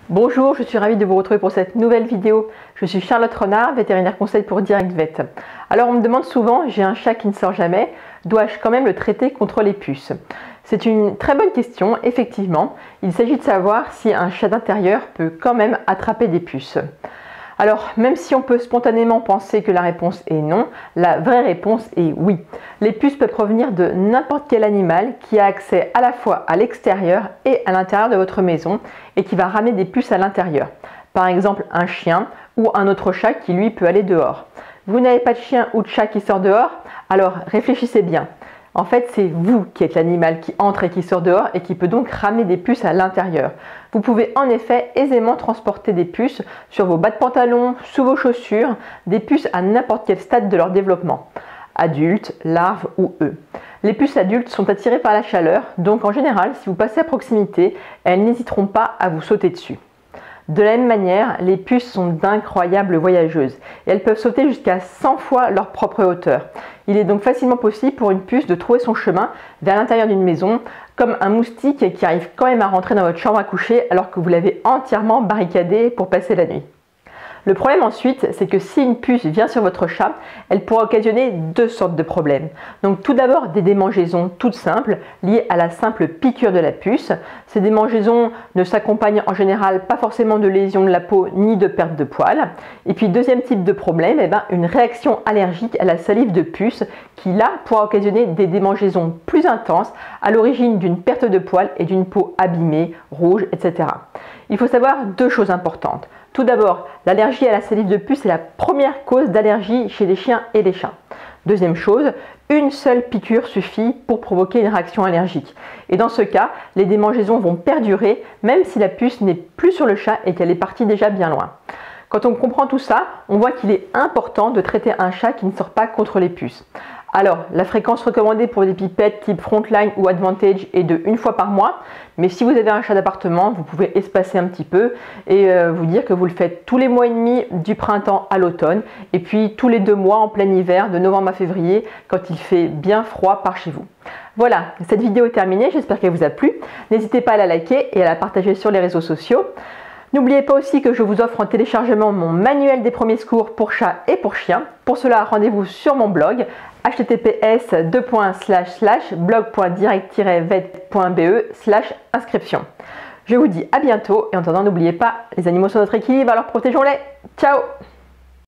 Bonjour, je suis ravie de vous retrouver pour cette nouvelle vidéo. Je suis Charlotte Renard, vétérinaire conseil pour Direct Vet. Alors on me demande souvent, j'ai un chat qui ne sort jamais, dois-je quand même le traiter contre les puces? C'est une très bonne question, effectivement. Il s'agit de savoir si un chat d'intérieur peut quand même attraper des puces. Alors, même si on peut spontanément penser que la réponse est non, la vraie réponse est oui. Les puces peuvent provenir de n'importe quel animal qui a accès à la fois à l'extérieur et à l'intérieur de votre maison et qui va ramener des puces à l'intérieur. Par exemple, un chien ou un autre chat qui lui peut aller dehors. Vous n'avez pas de chien ou de chat qui sort dehors? Alors réfléchissez bien. En fait, c'est vous qui êtes l'animal qui entre et qui sort dehors et qui peut donc ramener des puces à l'intérieur. Vous pouvez en effet aisément transporter des puces sur vos bas de pantalon, sous vos chaussures, des puces à n'importe quel stade de leur développement. Adultes, larves ou œufs. Les puces adultes sont attirées par la chaleur, donc en général, si vous passez à proximité, elles n'hésiteront pas à vous sauter dessus. De la même manière, les puces sont d'incroyables voyageuses et elles peuvent sauter jusqu'à 100 fois leur propre hauteur. Il est donc facilement possible pour une puce de trouver son chemin vers l'intérieur d'une maison, comme un moustique qui arrive quand même à rentrer dans votre chambre à coucher alors que vous l'avez entièrement barricadé pour passer la nuit. Le problème ensuite, c'est que si une puce vient sur votre chat, elle pourra occasionner deux sortes de problèmes. Donc tout d'abord des démangeaisons toutes simples liées à la simple piqûre de la puce. Ces démangeaisons ne s'accompagnent en général pas forcément de lésions de la peau ni de perte de poils. Et puis deuxième type de problème, une réaction allergique à la salive de puce qui là pourra occasionner des démangeaisons plus intenses à l'origine d'une perte de poils et d'une peau abîmée, rouge, etc. Il faut savoir deux choses importantes. Tout d'abord, l'allergie à la salive de puce est la première cause d'allergie chez les chiens et les chats. Deuxième chose, une seule piqûre suffit pour provoquer une réaction allergique. Et dans ce cas, les démangeaisons vont perdurer même si la puce n'est plus sur le chat et qu'elle est partie déjà bien loin. Quand on comprend tout ça, on voit qu'il est important de traiter un chat qui ne sort pas contre les puces. Alors, la fréquence recommandée pour des pipettes type Frontline ou Advantage est de 1 fois par mois. Mais si vous avez un chat d'appartement, vous pouvez espacer un petit peu et vous dire que vous le faites tous les mois et demi du printemps à l'automne. Et puis tous les 2 mois en plein hiver, de novembre à février, quand il fait bien froid par chez vous. Voilà, cette vidéo est terminée, j'espère qu'elle vous a plu. N'hésitez pas à la liker et à la partager sur les réseaux sociaux. N'oubliez pas aussi que je vous offre en téléchargement mon manuel des premiers secours pour chats et pour chiens. Pour cela, rendez-vous sur mon blog https://blog.direct-vet.be/inscription. Je vous dis à bientôt et en attendant, n'oubliez pas, les animaux sont notre équilibre, alors protégeons-les. Ciao!